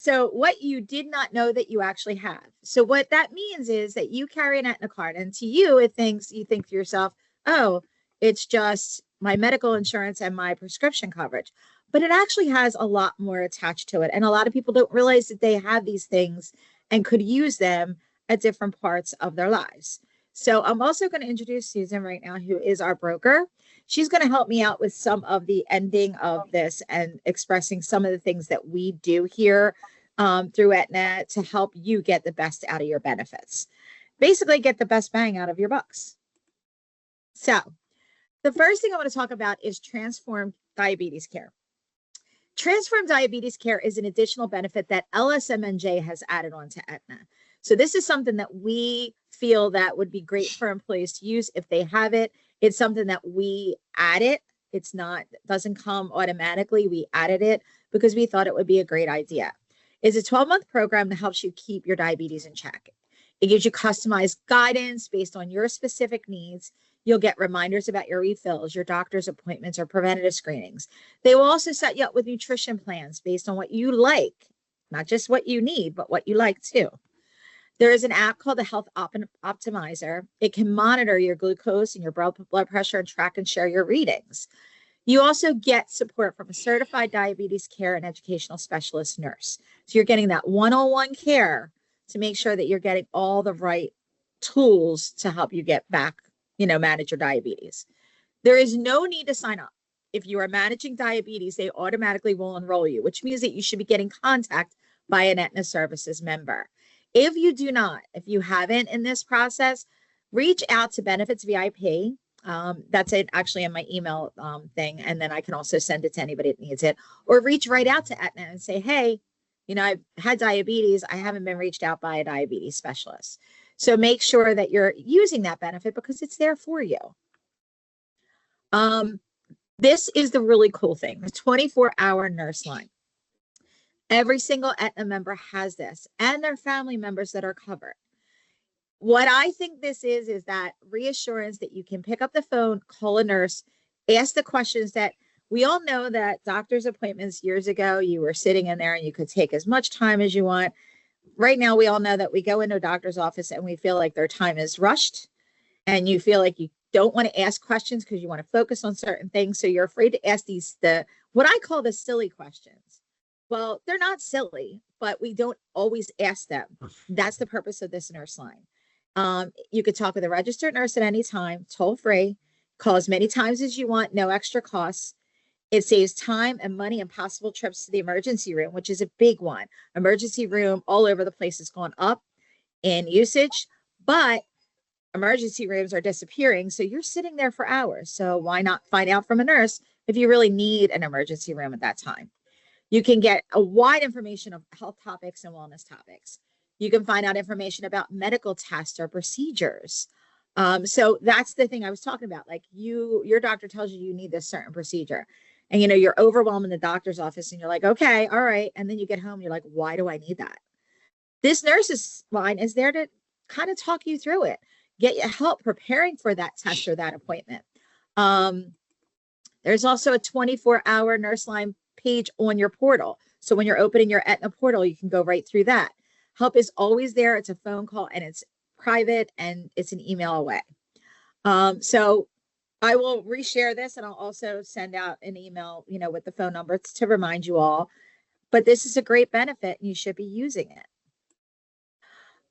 So what you did not know that you actually have. So what that means is that you carry an Aetna card, and to you, you think to yourself, oh, it's just my medical insurance and my prescription coverage. But it actually has a lot more attached to it. And a lot of people don't realize that they have these things and could use them at different parts of their lives. So I'm also going to introduce Susan right now, who is our broker. She's going to help me out with some of the ending of this and expressing some of the things that we do here through Aetna to help you get the best out of your benefits. Basically, get the best bang out of your bucks. So, the first thing I want to talk about is transformed diabetes care. Transformed diabetes care is an additional benefit that LSMNJ has added on to Aetna. So this is something that we feel that would be great for employees to use if they have it. It's something that we added. It's not, doesn't come automatically. We added it because we thought it would be a great idea. It's a 12-month program that helps you keep your diabetes in check. It gives you customized guidance based on your specific needs. You'll get reminders about your refills, your doctor's appointments, or preventative screenings. They will also set you up with nutrition plans based on what you like, not just what you need, but what you like too. There is an app called the Health Optimizer. It can monitor your glucose and your blood pressure and track and share your readings. You also get support from a certified diabetes care and educational specialist nurse. So you're getting that one-on-one care to make sure that you're getting all the right tools to help you get back, manage your diabetes. There is no need to sign up. If you are managing diabetes, they automatically will enroll you, which means that you should be getting contact by an Aetna Services member. If you do not, if you haven't in this process, reach out to Benefits VIP. That's it actually in my email thing. And then I can also send it to anybody that needs it, or reach right out to Aetna and say, hey, I've had diabetes. I haven't been reached out by a diabetes specialist. So make sure that you're using that benefit because it's there for you. This is the really cool thing, the 24-hour nurse line. Every single Aetna member has this, and their family members that are covered. What I think this is that reassurance that you can pick up the phone, call a nurse, ask the questions that we all know that doctor's appointments years ago, you were sitting in there and you could take as much time as you want. Right now, we all know that we go into a doctor's office and we feel like their time is rushed and you feel like you don't want to ask questions because you want to focus on certain things. So you're afraid to ask what I call the silly questions. Well, they're not silly, but we don't always ask them. That's the purpose of this nurse line. You could talk with a registered nurse at any time, toll free, call as many times as you want, no extra costs. It saves time and money and possible trips to the emergency room, which is a big one. Emergency room all over the place has gone up in usage, but emergency rooms are disappearing. So you're sitting there for hours. So why not find out from a nurse if you really need an emergency room at that time? You can get a wide information of health topics and wellness topics. You can find out information about medical tests or procedures. So that's the thing I was talking about. Like your doctor tells you need this certain procedure and, you're overwhelmed in the doctor's office and you're like, okay, all right. And then you get home, you're like, why do I need that? This nurse's line is there to kind of talk you through it, get you help preparing for that test or that appointment. There's also a 24-hour nurse line page on your portal. So when you're opening your Aetna portal, you can go right through that. Help is always there. It's a phone call and it's private and it's an email away. So I will reshare this and I'll also send out an email, with the phone number to remind you all. But this is a great benefit and you should be using it.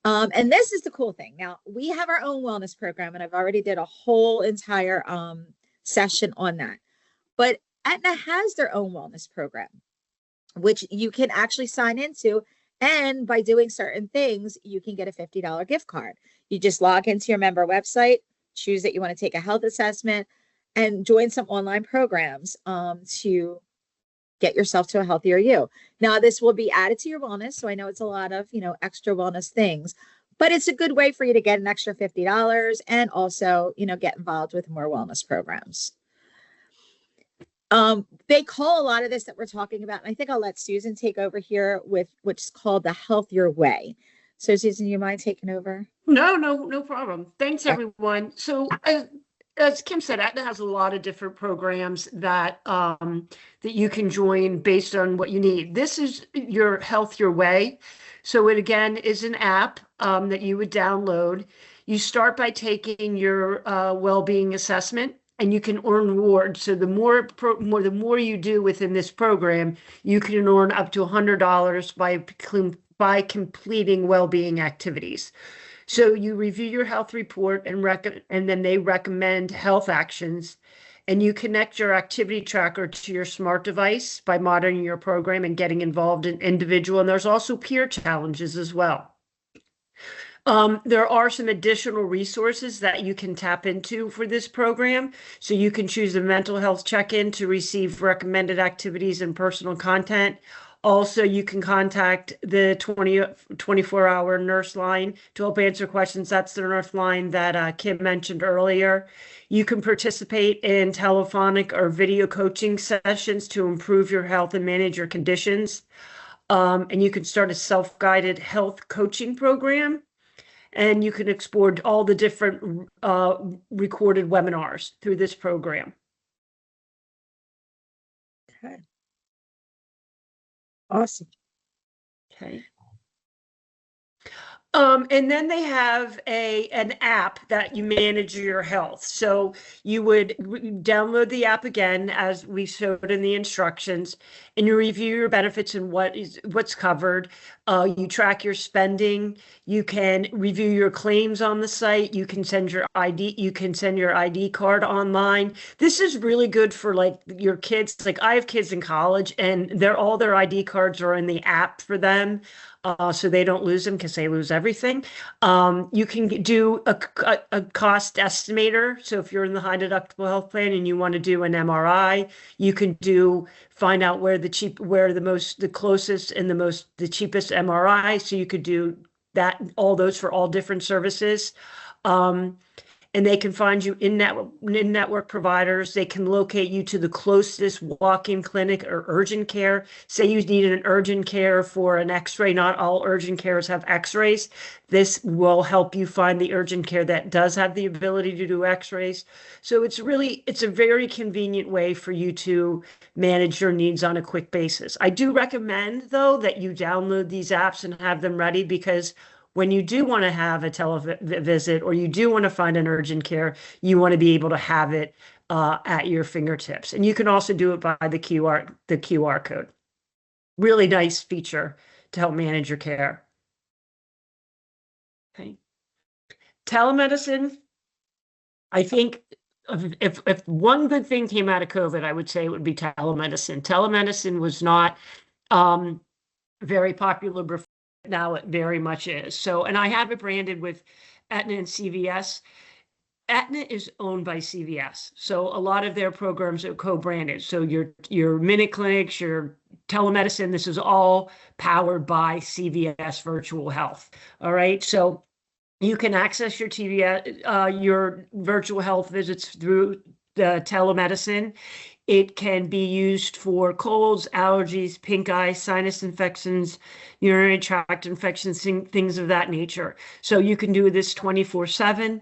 And this is the cool thing. Now, we have our own wellness program and I've already did a whole entire session on that. But Aetna has their own wellness program, which you can actually sign into. And by doing certain things, you can get a $50 gift card. You just log into your member website, choose that you want to take a health assessment, and join some online programs to get yourself to a healthier you. Now, this will be added to your wellness. So I know it's a lot of, extra wellness things, but it's a good way for you to get an extra $50 and also, get involved with more wellness programs. They call a lot of this that we're talking about, and I think I'll let Susan take over here with what's called the healthier way. So Susan, you mind taking over? No problem. Thanks, everyone. So as Kim said, Aetna has a lot of different programs that that you can join based on what you need. This is your Health Your Way. So it again is an app that you would download. You start by taking your well-being assessment, and you can earn rewards. So the more you do within this program, you can earn up to $100 by completing well-being activities. So you review your health report and then they recommend health actions, and you connect your activity tracker to your smart device by monitoring your program and getting involved in individual. And there's also peer challenges as well. There are some additional resources that you can tap into for this program. So you can choose a mental health check-in to receive recommended activities and personal content. Also, you can contact the 24-hour nurse line to help answer questions. That's the nurse line that Kim mentioned earlier. You can participate in telephonic or video coaching sessions to improve your health and manage your conditions. And you can start a self-guided health coaching program. And you can explore all the different recorded webinars through this program. Okay. Awesome. Okay. And then they have an app that you manage your health. So you would download the app again, as we showed in the instructions, and you review your benefits and what's covered. You track your spending. You can review your claims on the site. You can send your ID. You can send your ID card online. This is really good for like your kids. Like I have kids in college, and all their ID cards are in the app for them. So they don't lose them because they lose everything. You can do a cost estimator. So if you're in the high deductible health plan and you want to do an MRI, you can find out where the closest and the cheapest MRI. So you could do that, all those for all different services. And they can find you in-network providers. They can locate you to the closest walk-in clinic or urgent care. Say you need an urgent care for an x-ray. Not all urgent cares have x-rays. This will help you find the urgent care that does have the ability to do x-rays. So it's a very convenient way for you to manage your needs on a quick basis. I do recommend, though, that you download these apps and have them ready, because when you do want to have a televisit or you do want to find an urgent care, you want to be able to have it at your fingertips. And you can also do it by the QR code. Really nice feature to help manage your care. Okay. Telemedicine, I think if one good thing came out of COVID, I would say it would be telemedicine. Telemedicine was not very popular before. Now it very much is. So, and I have it branded with Aetna and CVS. Aetna is owned by CVS. So a lot of their programs are co-branded. So your Minute Clinics, your telemedicine, this is all powered by CVS Virtual Health. All right. So you can access your virtual health visits through the telemedicine. It can be used for colds, allergies, pink eye, sinus infections, urinary tract infections, things of that nature. So you can do this 24/7.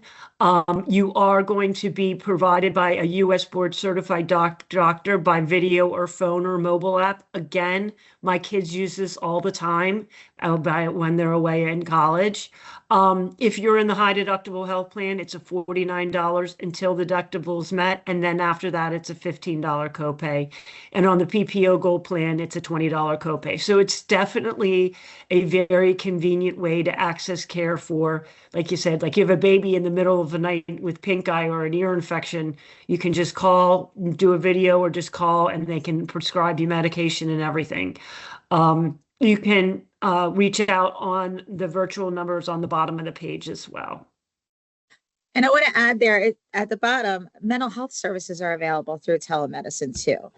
You are going to be provided by a U.S. board certified doctor by video or phone or mobile app. Again, my kids use this all the time. I'll buy it when they're away in college. If you're in the high deductible health plan, it's a $49 until the deductible is met. And then after that, it's a $15 copay. And on the PPO Gold plan, it's a $20 copay. So it's definitely a very convenient way to access care for, like you said, like you have a baby in the middle of the night with pink eye or an ear infection, you can just call, do a video or just call, and they can prescribe you medication and everything. You can reach out on the virtual numbers on the bottom of the page as well. And I want to add there at the bottom, mental health services are available through telemedicine too.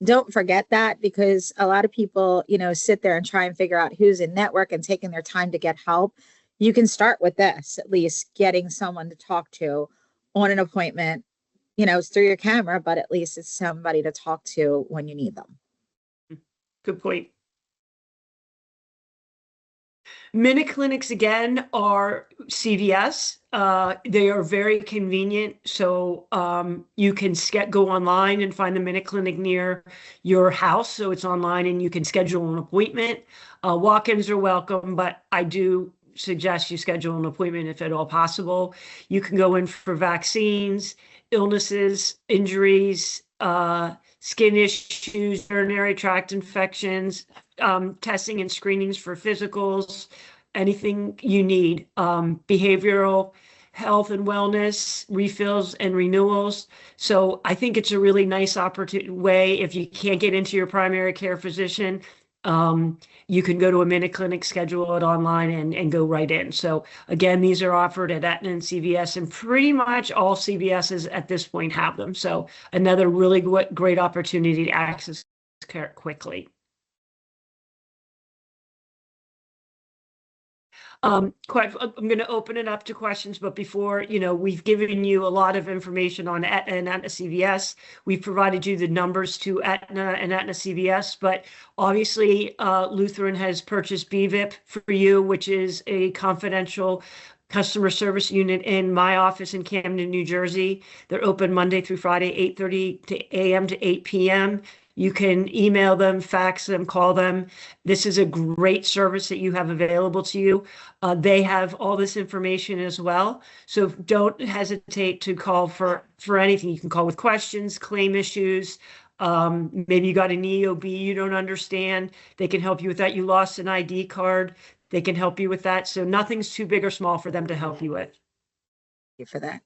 Don't forget that, because a lot of people, sit there and try and figure out who's in network and taking their time to get help. You can start with this, at least getting someone to talk to on an appointment. It's through your camera, but at least it's somebody to talk to when you need them. Good point. Minute clinics again are CVS. They are very convenient. So you can go online and find the minute clinic near your house. So it's online and you can schedule an appointment. Walk-ins are welcome, but I do suggest you schedule an appointment if at all possible. You can go in for vaccines, illnesses, injuries, skin issues, urinary tract infections, testing and screenings for physicals, anything you need, behavioral health and wellness, refills and renewals. So I think it's a really nice opportunity way. If you can't get into your primary care physician, you can go to a minute clinic, schedule it online, and go right in. So again, these are offered at Aetna and CVS, and pretty much all CVSs at this point have them. So another really great opportunity to access care quickly. I'm going to open it up to questions, but before, we've given you a lot of information on Aetna and Aetna CVS. We've provided you the numbers to Aetna and Aetna CVS, but obviously Lutheran has purchased BVIP for you, which is a confidential customer service unit in my office in Camden, New Jersey. They're open Monday through Friday, 8:30 a.m. to 8 p.m. You can email them, fax them, call them. This is a great service that you have available to you. They have all this information as well. So don't hesitate to call for anything. You can call with questions, claim issues. Maybe you got an EOB you don't understand. They can help you with that. You lost an ID card. They can help you with that. So nothing's too big or small for them to help you with. Thank you for that.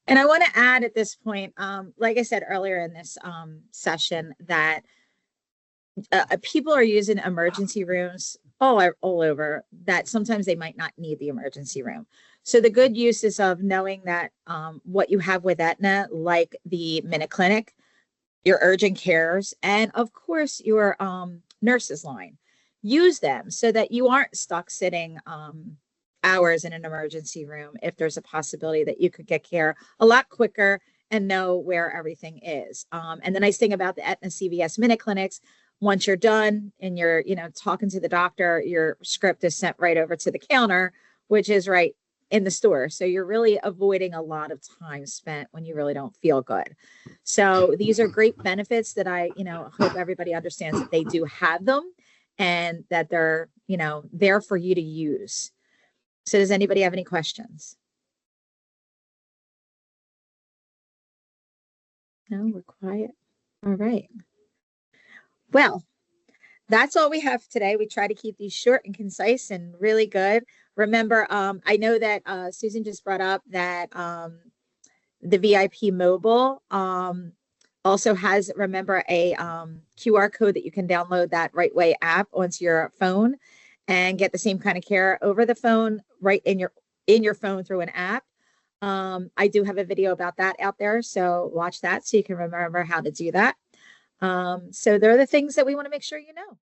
And I want to add at this point, like I said earlier in this session, that people are using emergency rooms all over, that sometimes they might not need the emergency room. So the good uses of knowing that what you have with Aetna, like the Minute Clinic, your urgent cares, and of course your nurses line, use them so that you aren't stuck sitting hours in an emergency room if there's a possibility that you could get care a lot quicker and know where everything is. And the nice thing about the Aetna CVS Minute Clinics, once you're done and you're, talking to the doctor, your script is sent right over to the counter, which is right in the store. So you're really avoiding a lot of time spent when you really don't feel good. So these are great benefits that I, hope everybody understands that they do have them and that they're, there for you to use. So does anybody have any questions? No, we're quiet. All right. Well, that's all we have today. We try to keep these short and concise and really good. Remember, I know that Susan just brought up that the VIP mobile also has, remember, a QR code that you can download that Right Way app onto your phone and get the same kind of care over the phone, right in your phone through an app. I do have a video about that out there, so watch that so you can remember how to do that. So there are the things that we want to make sure you know.